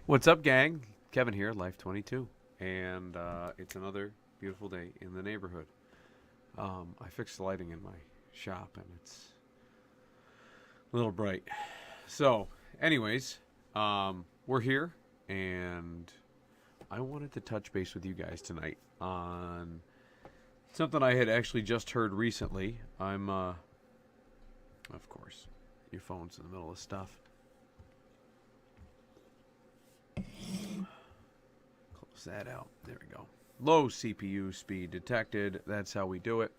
What's up, gang? Kevin here, Life22, and it's another beautiful day in the neighborhood. I fixed the lighting in my shop, and it's a little bright. So, anyways, we're here, and I wanted to touch base with you guys tonight on something I had actually just heard recently. Of course, your phone's in the middle of stuff. Close that out. There we go. Low CPU speed detected. That's how we do it.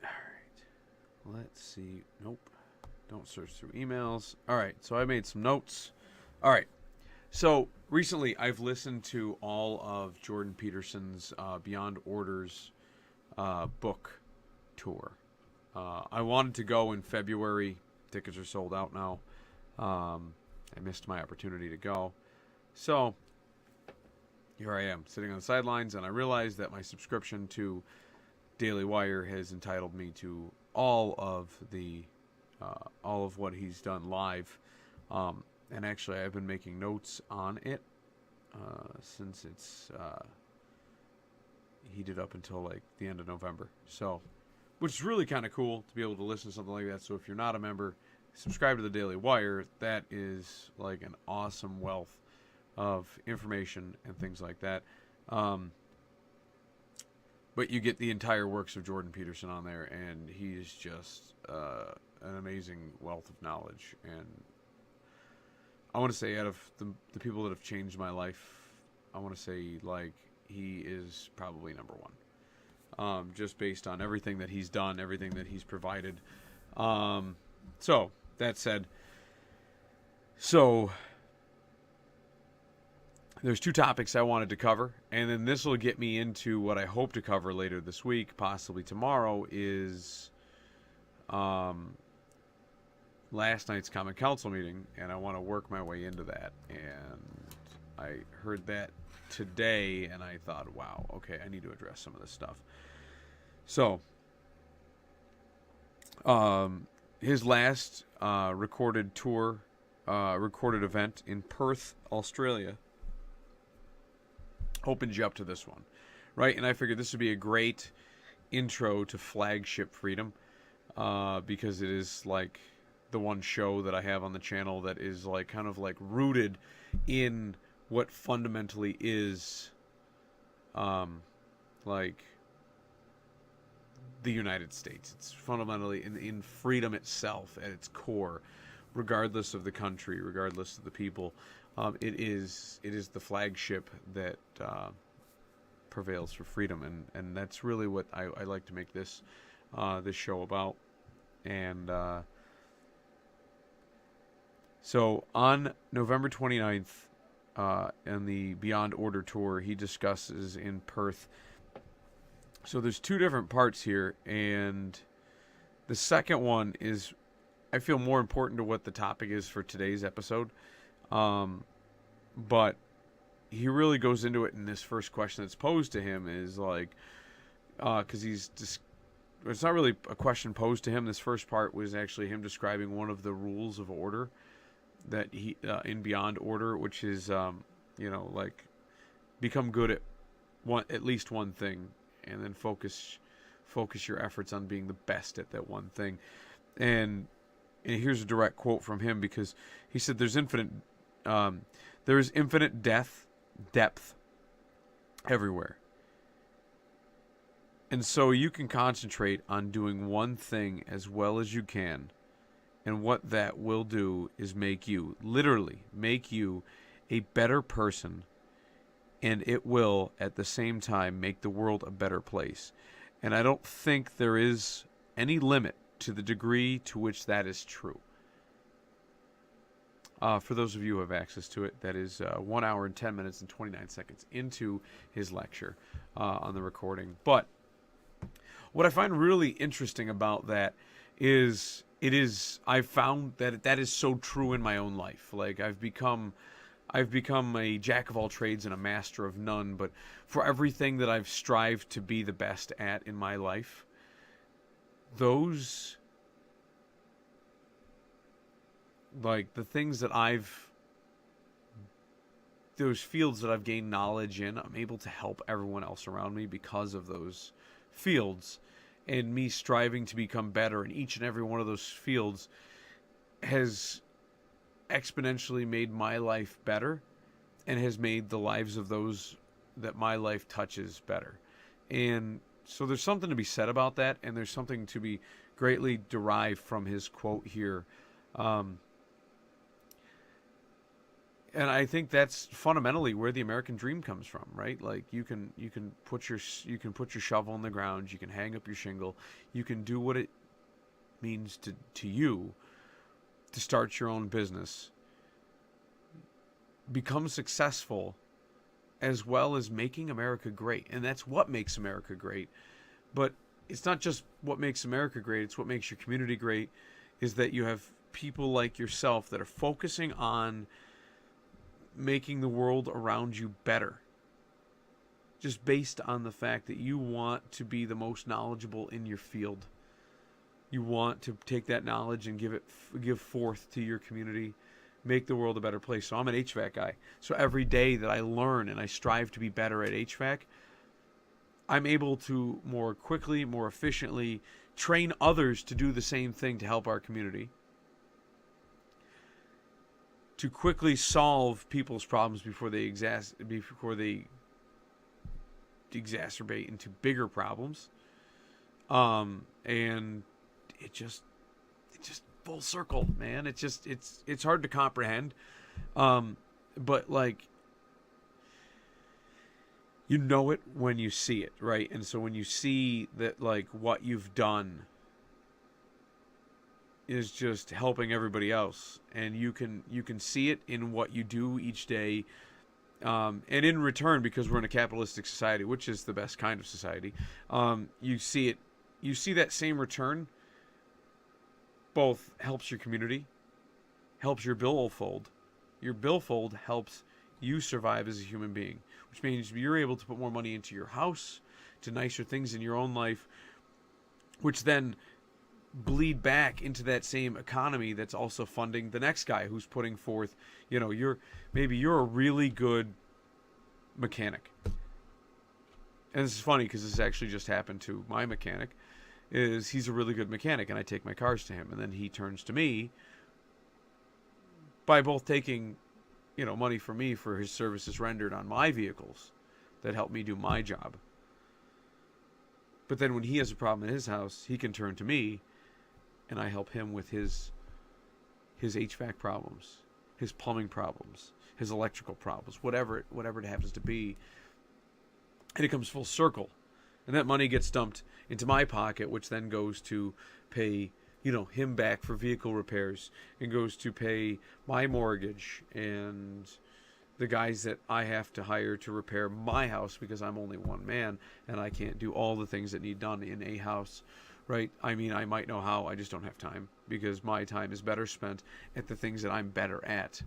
All right. Let's see. Nope. Don't search through emails. All right. So I made some notes. All right. So recently I've listened to all of Jordan Peterson's Beyond Orders book tour. I wanted to go in February. Tickets are sold out now. I missed my opportunity to go. So here I am sitting on the sidelines, and I realized that my subscription to Daily Wire has entitled me to all of what he's done live. And actually, I've been making notes on it since it's heated up until like the end of November. So, which is really kind of cool to be able to listen to something like that. So if you're not a member, subscribe to the Daily Wire. That is like an awesome wealth of information and things like that. But you get the entire works of Jordan Peterson on there, and he's just an amazing wealth of knowledge. And I want to say, out of the people that have changed my life, I want to say like he is probably number one. Just based on everything that he's done, everything that he's provided. So that said, there's two topics I wanted to cover, and then this will get me into what I hope to cover later this week, possibly tomorrow, is last night's Common Council meeting, and I want to work my way into that. And I heard that today, and I thought, wow, okay, I need to address some of this stuff. So, his last recorded event in Perth, Australia, opened you up to this one, right? And I figured this would be a great intro to Flagship Freedom, because it is like the one show that I have on the channel that is like kind of like rooted in what fundamentally is like the United States. It's fundamentally in freedom itself at its core, regardless of the country, regardless of the people. It is the flagship that prevails for freedom, and that's really what I like to make this show about. And so on November 29th, in the Beyond Order tour, he discusses in Perth. So there's two different parts here, and the second one is, I feel, more important to what the topic is for today's episode. But he really goes into it in this first question that's posed to him is like, because it's not really a question posed to him. This first part was actually him describing one of the rules of order that he in Beyond Order, which is like become good at least one thing, and then focus your efforts on being the best at that one thing. And here's a direct quote from him, because he said there is infinite depth everywhere. And so you can concentrate on doing one thing as well as you can, and what that will do is literally make you a better person, and it will at the same time make the world a better place. And I don't think there is any limit to the degree to which that is true. For those of you who have access to it, that is 1 hour and 10 minutes and 29 seconds into his lecture on the recording. But what I find really interesting about that is I've found that is so true in my own life. Like I've become a jack of all trades and a master of none, but for everything that I've strived to be the best at in my life, those like the things that those fields that I've gained knowledge in, I'm able to help everyone else around me because of those fields, and me striving to become better in each and every one of those fields has exponentially made my life better and has made the lives of those that my life touches better. And so there's something to be said about that, and there's something to be greatly derived from his quote here. And I think that's fundamentally where the American dream comes from, right? Like you can put your shovel in the ground, you can hang up your shingle, you can do what it means to you to start your own business, become successful, as well as making America great. And that's what makes America great. But it's not just what makes America great, it's what makes your community great, is that you have people like yourself that are focusing on making the world around you better, just based on the fact that you want to be the most knowledgeable in your field. You want to take that knowledge and give forth to your community, make the world a better place. So I'm an HVAC guy. So every day that I learn and I strive to be better at HVAC, I'm able to more quickly, more efficiently train others to do the same thing to help our community, to quickly solve people's problems before they exacerbate into bigger problems. And it just full circle, man. It's hard to comprehend. But like, you know it when you see it, right? And so when you see that, like, what you've done is just helping everybody else, and you can see it in what you do each day, and in return, because we're in a capitalistic society, which is the best kind of society, you see that same return both helps your community, helps your billfold. Your billfold helps you survive as a human being, which means you're able to put more money into your house, to nicer things in your own life, which then bleed back into that same economy that's also funding the next guy who's putting forth, you're a really good mechanic. And this is funny because this actually just happened to my mechanic. He's a really good mechanic, and I take my cars to him, and then he turns to me by both taking money from me for his services rendered on my vehicles that help me do my job. But then when he has a problem in his house, he can turn to me, and I help him with his HVAC problems, his plumbing problems, his electrical problems, whatever it happens to be. And it comes full circle. And that money gets dumped into my pocket, which then goes to pay, him back for vehicle repairs, and goes to pay my mortgage and the guys that I have to hire to repair my house, because I'm only one man and I can't do all the things that need done in a house, right? I mean, I might know how, I just don't have time, because my time is better spent at the things that I'm better at,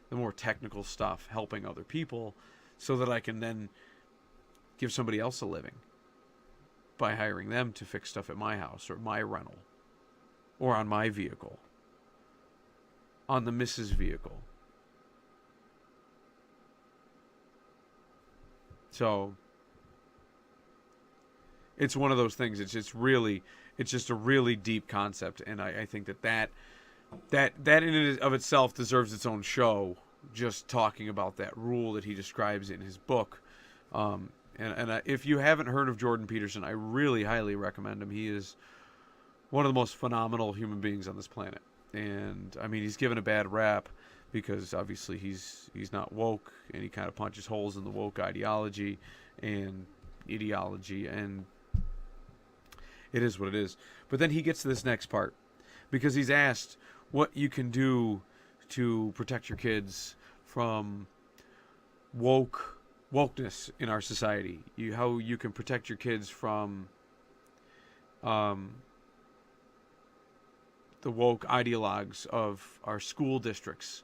the more technical stuff, helping other people, so that I can then give somebody else a living by hiring them to fix stuff at my house or my rental or on my vehicle, on the missus' vehicle. So it's one of those things. It's just a really deep concept, and I think that in and of itself deserves its own show. Just talking about that rule that he describes in his book. And if you haven't heard of Jordan Peterson, I really highly recommend him. He is one of the most phenomenal human beings on this planet. And, I mean, he's given a bad rap because, obviously, he's not woke, and he kind of punches holes in the woke ideology, and it is what it is. But then he gets to this next part, because he's asked what you can do to protect your kids from wokeness in our society. How you can protect your kids from the woke ideologues of our school districts,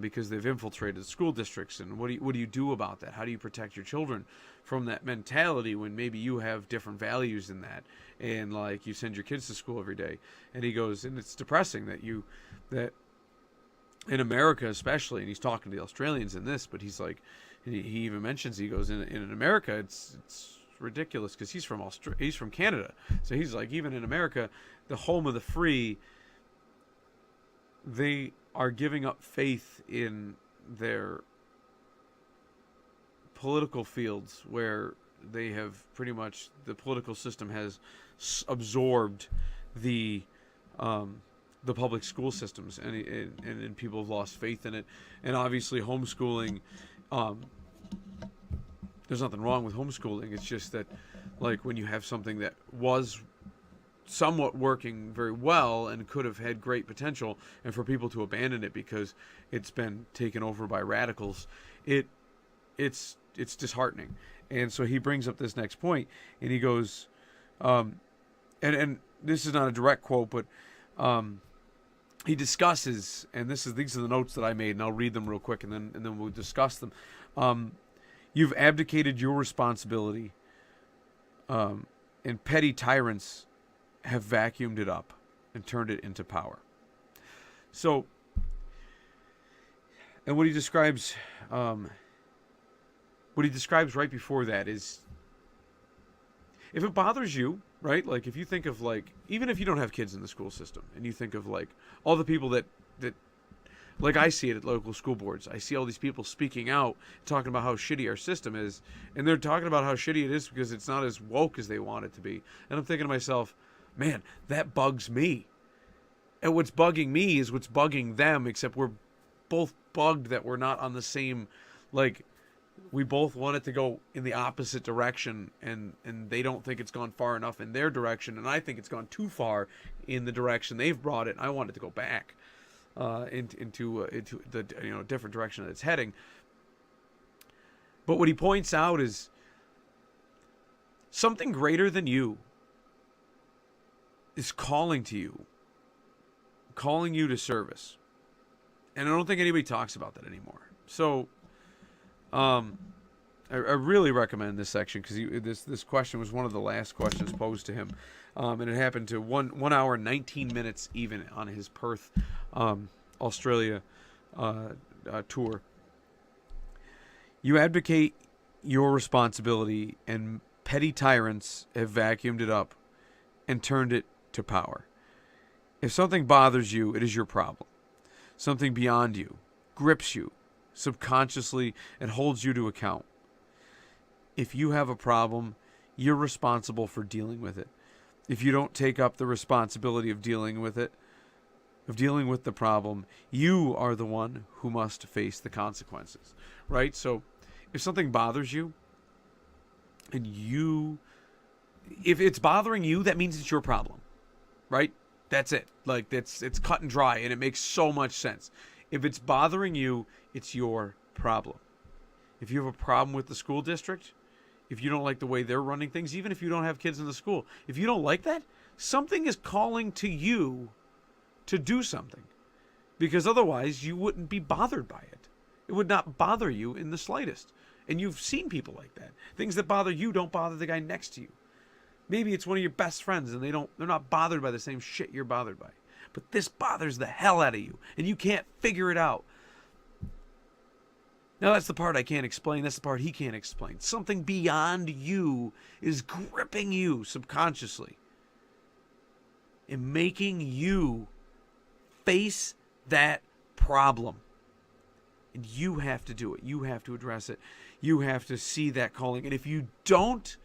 because they've infiltrated the school districts. And what do you do about that? How do you protect your children from that mentality when maybe you have different values than that, and like you send your kids to school every day? And he goes, and it's depressing that in America especially, and he's talking to the Australians in this, but he's like, he even mentions, he goes, in America it's ridiculous because he's from Canada, so he's like, even in America, the home of the free, they are giving up faith in their political fields, where they have pretty much, the political system has absorbed the public school systems, and people have lost faith in it. And obviously homeschooling, there's nothing wrong with homeschooling. It's just that, like, when you have something that was somewhat working very well and could have had great potential, and for people to abandon it because it's been taken over by radicals, it's disheartening. And so he brings up this next point, and he goes, and this is not a direct quote, but he discusses, and these are the notes that I made, and I'll read them real quick, and then we'll discuss them. You've abdicated your responsibility, and petty tyrants have vacuumed it up and turned it into power. So, and what he describes right before that is, if it bothers you, right? Like, if you think of, like, even if you don't have kids in the school system, and you think of, like, all the people that like, I see it at local school boards. I see all these people speaking out, talking about how shitty our system is, and they're talking about how shitty it is because it's not as woke as they want it to be. And I'm thinking to myself, man, that bugs me. And what's bugging me is what's bugging them, except we're both bugged that we're not on the same, like, we both want it to go in the opposite direction, and they don't think it's gone far enough in their direction, and I think it's gone too far in the direction they've brought it, and I want it to go back into the different direction that it's heading. But what he points out is something greater than you is calling you to service, and I don't think anybody talks about that anymore. So I really recommend this section, because this question was one of the last questions posed to him, and it happened to 1 hour 19 minutes even on his Perth, Australia tour. You advocate your responsibility, and petty tyrants have vacuumed it up and turned it to power. If something bothers you, it is your problem. Something beyond you grips you subconsciously and holds you to account. If you have a problem, you're responsible for dealing with it. If you don't take up the responsibility of dealing with it, of dealing with the problem, you are the one who must face the consequences, right? So if something bothers you, and if it's bothering you, that means it's your problem, right? That's it. Like, it's cut and dry, and it makes so much sense. If it's bothering you, it's your problem. If you have a problem with the school district, if you don't like the way they're running things, even if you don't have kids in the school, if you don't like that, something is calling to you to do something. Because otherwise, you wouldn't be bothered by it. It would not bother you in the slightest. And you've seen people like that. Things that bother you don't bother the guy next to you. Maybe it's one of your best friends, and they're not bothered by the same shit you're bothered by. But this bothers the hell out of you, and you can't figure it out. Now, that's the part I can't explain. That's the part he can't explain. Something beyond you is gripping you subconsciously and making you face that problem. And you have to do it. You have to address it. You have to see that calling. And if you don't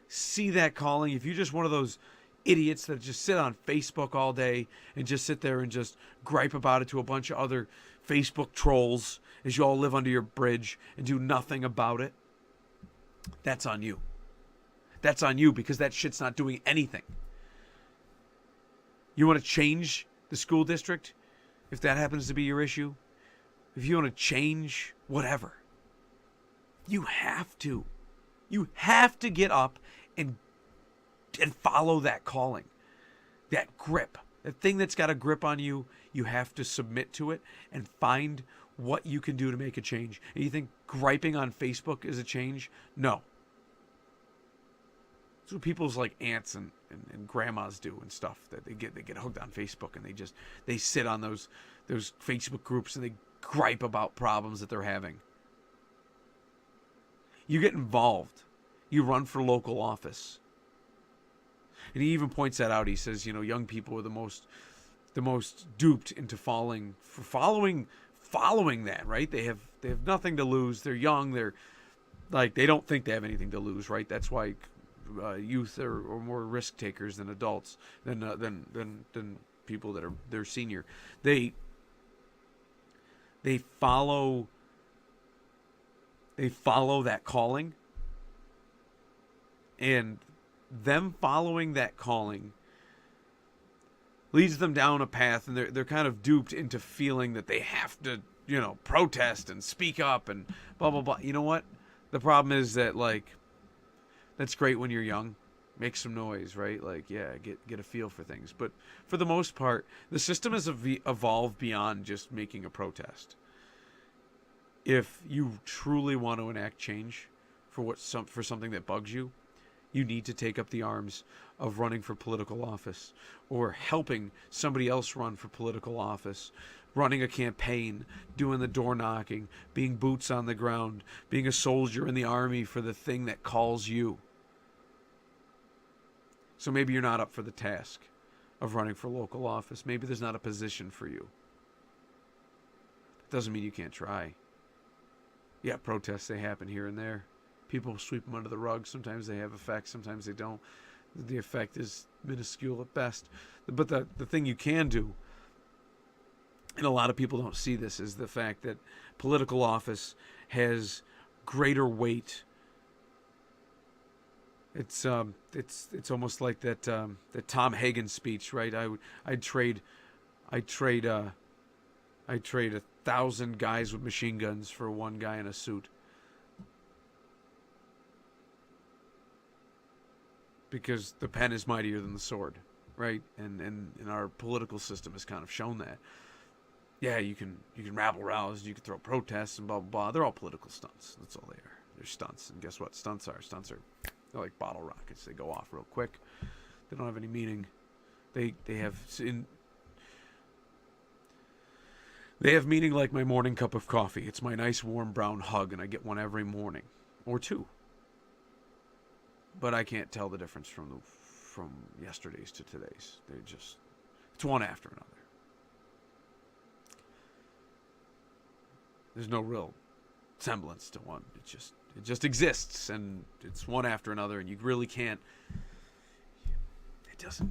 see that calling, if you're just one of those idiots that just sit on Facebook all day and just sit there and just gripe about it to a bunch of other Facebook trolls as you all live under your bridge and do nothing about it, that's on you. That's on you, because that shit's not doing anything. You want to change the school district, if that happens to be your issue? If you want to change whatever, you have to. You have to get up and follow that calling, that grip, that thing that's got a grip on you. You have to submit to it and find what you can do to make a change. And you think griping on Facebook is a change? No. That's what people's like aunts and grandmas do and stuff, that they get hooked on Facebook, and they sit on those those Facebook groups and they gripe about problems that they're having. You get involved. You run for local office. And he even points that out. He says, young people are the most duped into following that, right? They have nothing to lose. They're young. They're like, they don't think they have anything to lose, right? That's why youth are more risk takers than adults, than people that are they're senior. They follow that calling, and them following that calling leads them down a path, and they're kind of duped into feeling that they have to, protest and speak up and blah blah blah. You know what? The problem is that, like, that's great when you're young. Make some noise, right? Like, yeah, get a feel for things. But for the most part, the system has evolved beyond just making a protest. If you truly want to enact change for something that bugs you, you need to take up the arms of running for political office, or helping somebody else run for political office, running a campaign, doing the door knocking, being boots on the ground, being a soldier in the army for the thing that calls you. So maybe you're not up for the task of running for local office. Maybe there's not a position for you. It doesn't mean you can't try. Yeah, protests, they happen here and there. People sweep them under the rug. Sometimes they have effects, sometimes they don't. The effect is minuscule at best. But the thing you can do, and a lot of people don't see this, is the fact that political office has greater weight. It's almost like that Tom Hagen speech, right? I'd trade 1,000 guys with machine guns for one guy in a suit. Because the pen is mightier than the sword, right? And our political system has kind of shown that. Yeah, you can rabble rouse, you can throw protests and blah blah blah. They're all political stunts. That's all they are. They're stunts. And guess what? Stunts are they're like bottle rockets. They go off real quick. They don't have any meaning. They have meaning like my morning cup of coffee. It's my nice warm brown hug, and I get one every morning or two. But I can't tell the difference from yesterday's to today's. It's one after another. There's no real semblance to one. It just exists, and it's one after another, and you really can't.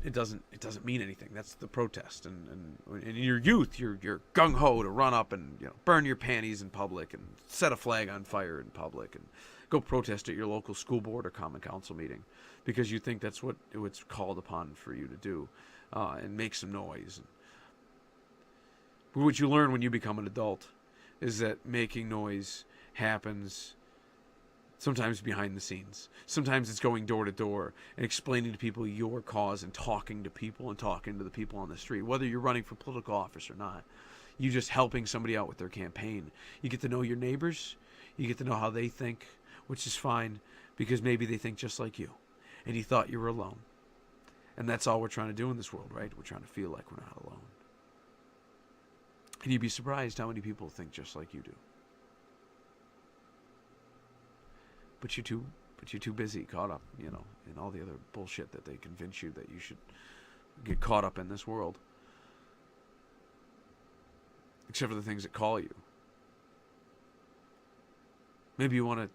It doesn't mean anything. That's the protest, and in your youth, you're gung ho to run up and burn your panties in public and set a flag on fire in public and go protest at your local school board or common council meeting because you think that's what it's called upon for you to do, and make some noise. But what you learn when you become an adult is that making noise happens sometimes behind the scenes. Sometimes it's going door to door and explaining to people your cause and talking to people and talking to the people on the street, whether you're running for political office or not. You just helping somebody out with their campaign. You get to know your neighbors. You get to know how they think, which is fine because maybe they think just like you and you thought you were alone. And that's all we're trying to do in this world, right? We're trying to feel like we're not alone. And you'd be surprised how many people think just like you do. But you're too busy, caught up, in all the other bullshit that they convince you that you should get caught up in this world. Except for the things that call you. Maybe you want to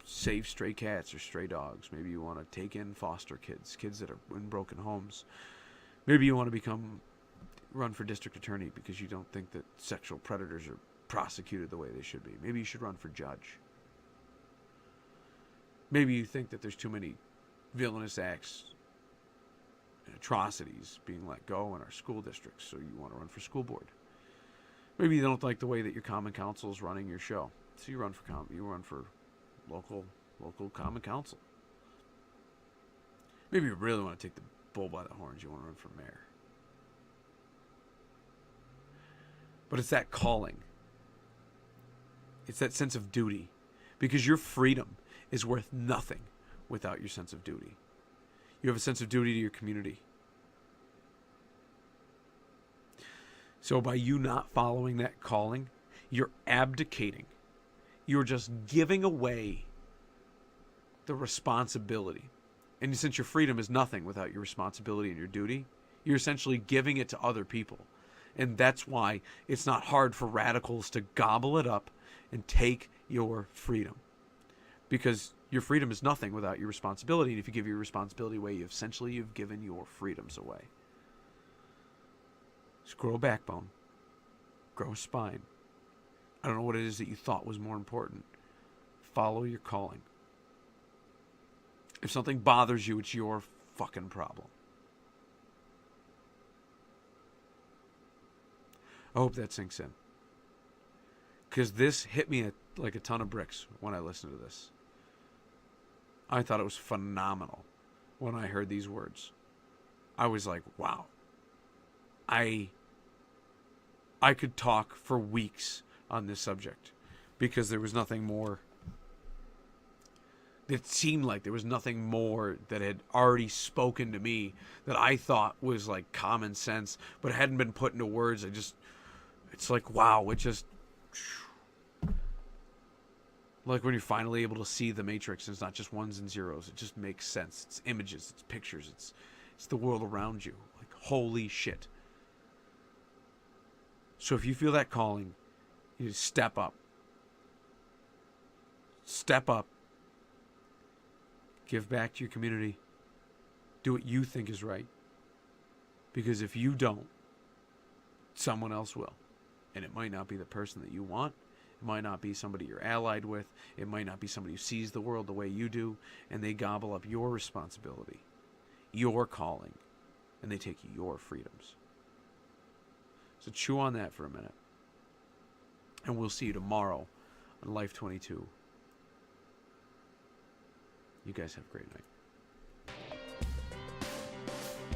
save stray cats or stray dogs. Maybe you want to take in foster kids that are in broken homes. Maybe you want to run for district attorney because you don't think that sexual predators are prosecuted the way they should be. Maybe you should run for judge. Maybe you think that there's too many villainous acts and atrocities being let go in our school districts, so you want to run for school board. Maybe you don't like the way that your common council is running your show, so you run for local common council. Maybe you really want to take the bull by the horns. You want to run for mayor. But it's that calling. It's that sense of duty, because your freedom is worth nothing without your sense of duty. You have a sense of duty to your community. So by you not following that calling, you're abdicating. You're just giving away the responsibility. And since your freedom is nothing without your responsibility and your duty, you're essentially giving it to other people. And that's why it's not hard for radicals to gobble it up and take your freedom. Because your freedom is nothing without your responsibility. And if you give your responsibility away, you've given your freedoms away. Just grow a backbone. Grow a spine. I don't know what it is that you thought was more important. Follow your calling. If something bothers you, it's your fucking problem. I hope that sinks in. Because this hit me like a ton of bricks when I listened to this. I thought it was phenomenal when I heard these words. I was like, wow. I could talk for weeks on this subject because there was nothing more. It seemed like there was nothing more that had already spoken to me that I thought was like common sense, but it hadn't been put into words. It's like, wow, it just, like when you're finally able to see the Matrix and it's not just ones and zeros. It just makes sense. It's images, it's pictures, it's the world around you. Like, holy shit. So if you feel that calling, you need to step up. Step up. Give back to your community. Do what you think is right. Because if you don't, someone else will. And it might not be the person that you want. It might not be somebody you're allied with. It might not be somebody who sees the world the way you do. And they gobble up your responsibility, your calling, and they take your freedoms. So chew on that for a minute. And we'll see you tomorrow on Life22. You guys have a great night.